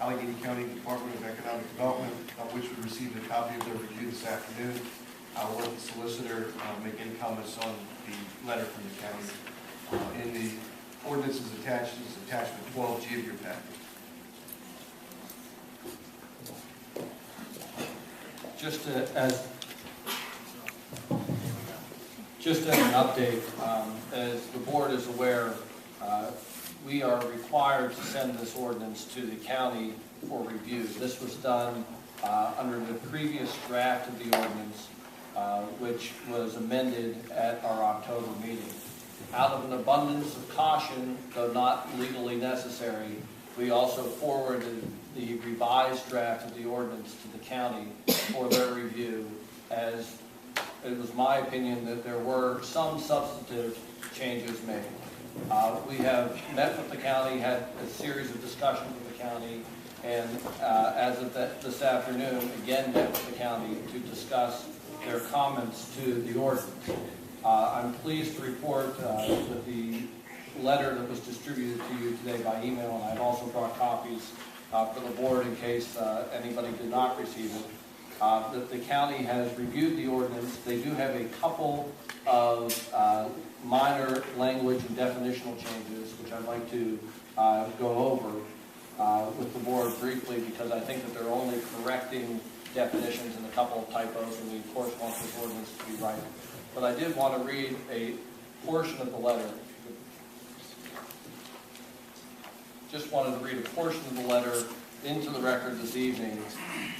Allegheny County Department of Economic Development, which we received a copy of their review this afternoon. I'll let the solicitor make any comments on the letter from the county. In the ordinance is attachment 12G of your package. Just as an update, as the board is aware, we are required to send this ordinance to the county for review. This was done under the previous draft of the ordinance, which was amended at our October meeting. Out of an abundance of caution, though not legally necessary, we also forwarded the revised draft of the ordinance to the county for their review, as it was my opinion that there were some substantive changes made. We have met with the county, had a series of discussions with the county, and as of this afternoon, again met with the county to discuss their comments to the ordinance. I'm pleased to report that the letter that was distributed to you today by email, and I've also brought copies for the board in case anybody did not receive it, that the county has reviewed the ordinance. They do have a couple of minor language and definitional changes, which I'd like to go over with the board briefly, because I think that they're only correcting definitions and a couple of typos, and we of course want this ordinance to be right. But I did want to read a portion of the letter. Just wanted to read a portion of the letter into the record this evening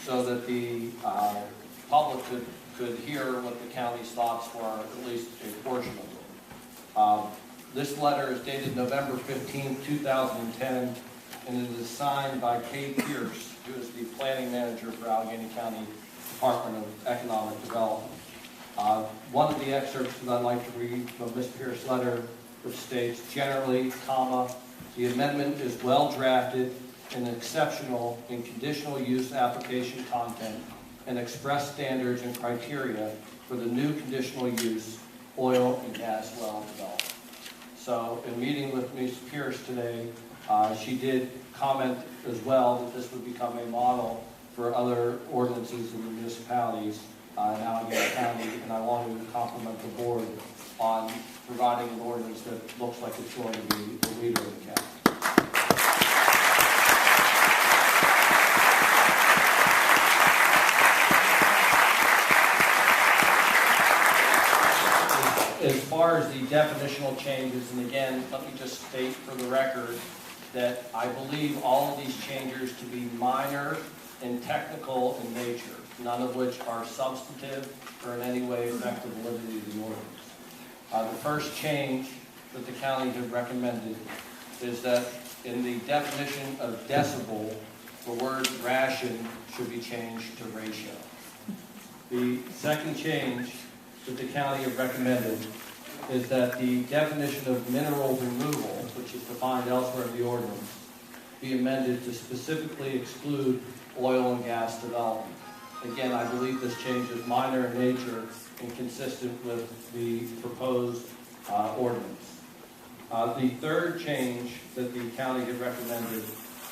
so that the public could hear what the county's thoughts were, at least a portion of them. This letter is dated November 15, 2010, and it is signed by Kay Pierce, who is the planning manager for Allegheny County Department of Economic Development. One of the excerpts that I'd like to read from Ms. Pierce's letter, which states, generally, the amendment is well drafted and exceptional in conditional use application content and express standards and criteria for the new conditional use oil and gas well development. So in meeting with Ms. Pierce today, she did comment as well that this would become a model for other ordinances in the municipalities in Allegheny County, and I wanted to compliment the board on providing an ordinance that looks like it's going to be the leader of the county. As far as the definitional changes, and again, let me just state for the record that I believe all of these changes to be minor and technical in nature, none of which are substantive or in any way affect the validity of the ordinance. The first change that the county had recommended is that in the definition of decibel, the word ration should be changed to ratio. The second change that the county had recommended is that the definition of mineral removal, which is defined elsewhere in the ordinance, be amended to specifically exclude oil and gas development. Again, I believe this change is minor in nature and consistent with the proposed ordinance. The third change that the county had recommended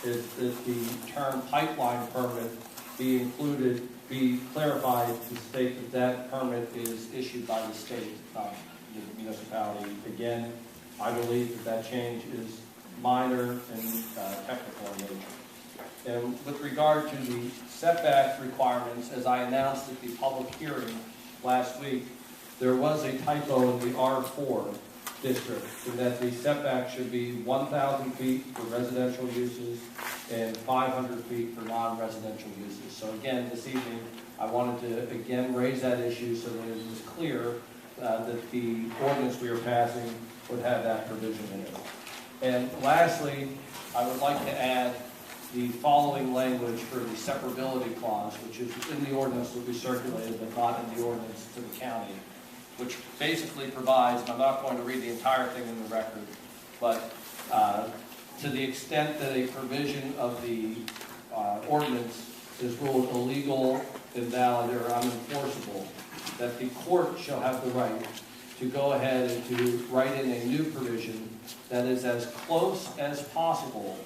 is that the term pipeline permit be clarified to state that that permit is issued by the state, not the municipality. Again, I believe that that change is minor and technical in nature. And with regard to the setback requirements, as I announced at the public hearing last week, there was a typo in the R4 district in that the setback should be 1,000 feet for residential uses and 500 feet for non-residential uses. So again, this evening, I wanted to again raise that issue so that it is clear that the ordinance we are passing would have that provision in it. And lastly, I would like to add the following language for the separability clause, which is in the ordinance that we circulated, but not in the ordinance to the county, which basically provides, and I'm not going to read the entire thing in the record, but to the extent that a provision of the ordinance is ruled illegal, invalid, or unenforceable, that the court shall have the right to go ahead and to write in a new provision that is as close as possible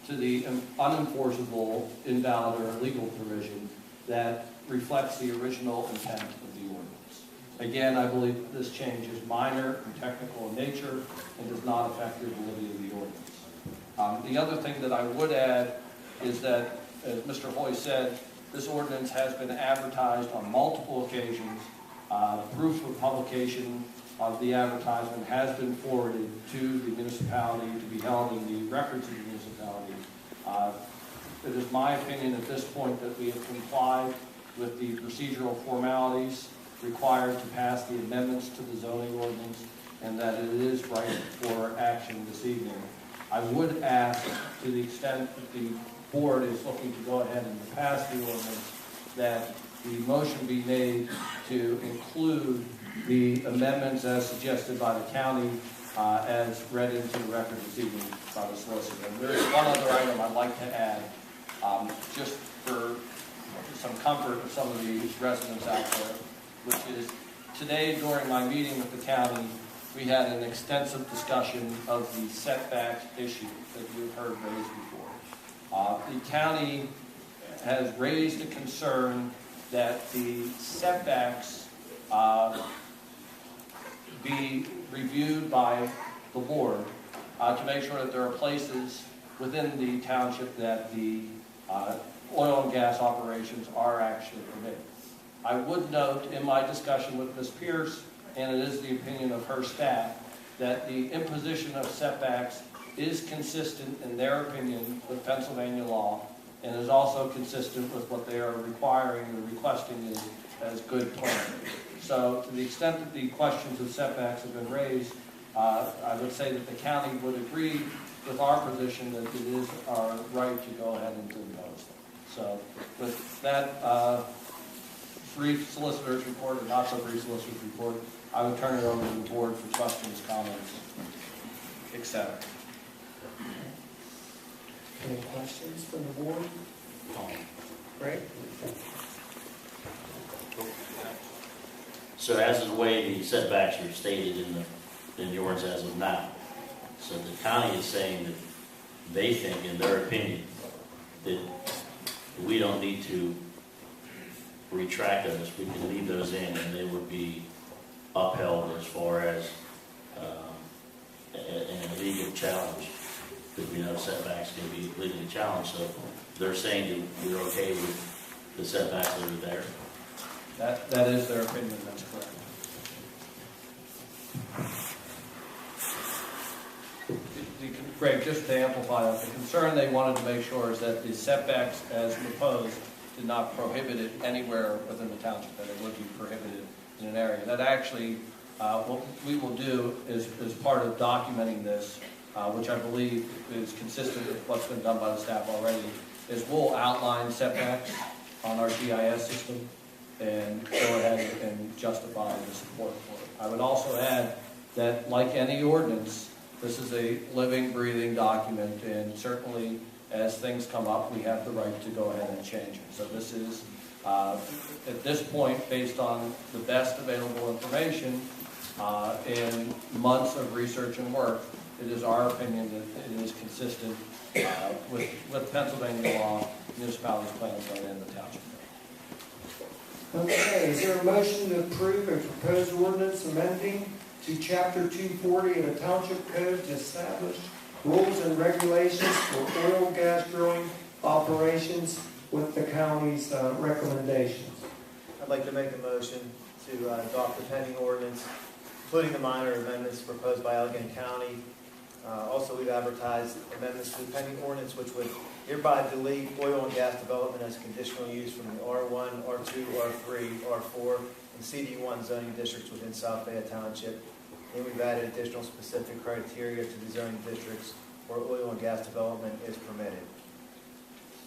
to the unenforceable, invalid, or illegal provision that reflects the original intent of the ordinance. Again, I believe that this change is minor and technical in nature and does not affect the validity of the ordinance. The other thing that I would add is that, as Mr. Hoy said, this ordinance has been advertised on multiple occasions. Proof of publication of the advertisement has been forwarded to the municipality to be held in the records of the municipality. It is my opinion at this point that we have complied with the procedural formalities required to pass the amendments to the zoning ordinance, and that it is right for action this evening. I would ask, to the extent that the board is looking to go ahead and pass the ordinance, that the motion be made to include the amendments as suggested by the county, as read into the record this evening by the solicitor. And there is one other item I'd like to add, just for some comfort of some of the residents out there, which is today during my meeting with the county, we had an extensive discussion of the setback issue that you've heard raised before. The county has raised a concern that the setbacks be reviewed by the board to make sure that there are places within the township that the oil and gas operations are actually permitted. I would note in my discussion with Ms. Pierce, and it is the opinion of her staff, that the imposition of setbacks is consistent in their opinion with Pennsylvania law, and is also consistent with what they are requiring or requesting as good planning. So to the extent that the questions of setbacks have been raised, I would say that the county would agree with our position that it is our right to go ahead and impose them. So with that brief solicitor's report, and not so brief solicitor's report, I would turn it over to the board for questions, comments, etc. Any questions from the board? Great. So as is the way the setbacks are stated in the ordinance as of now. So the county is saying that they think, in their opinion, that we don't need to retract those. We can leave those in and they would be upheld as far as an illegal challenge. Because we know setbacks can be legally challenged. So they're saying that we're okay with the setbacks that are there. That is their opinion, that's correct. Greg, just to amplify that, the concern they wanted to make sure is that the setbacks as proposed did not prohibit it anywhere within the township, that it would be prohibited in an area. That actually, what we will do is part of documenting this, which I believe is consistent with what's been done by the staff already, is we'll outline setbacks on our GIS system and go ahead and justify the support for it. I would also add that, like any ordinance, this is a living, breathing document, and certainly as things come up, we have the right to go ahead and change it. So this is, at this point, based on the best available information and months of research and work, it is our opinion that it is consistent with Pennsylvania law, municipalities' plans right in the township. Okay, is there a motion to approve a proposed ordinance amending to Chapter 240 of the Township Code to establish rules and regulations for oil and gas drilling operations with the county's recommendations? I'd like to make a motion to adopt the pending ordinance, including the minor amendments proposed by Allegheny County. Also, we've advertised amendments to the pending ordinance, which would hereby delete oil and gas development as conditional use from the R1, R2, R3, R4, and CD1 zoning districts within South Fayette Township. And we've added additional specific criteria to the zoning districts where oil and gas development is permitted.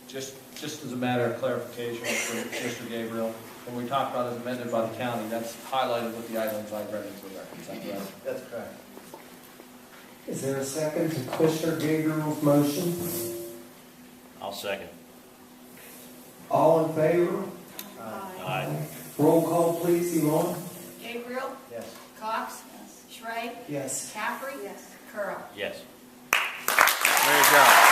Just as a matter of clarification for Mr. Gabriel, when we talk about as amended by the county, that's highlighted with the items I read into the record. Is that correct? That's correct. Is there a second to Commissioner Gabriel's motion? I'll second. All in favor? Aye. Roll call, please, Yvonne. Gabriel? Yes. Cox? Yes. Schreit? Yes. Caffrey? Yes. Curl? Yes. There you go.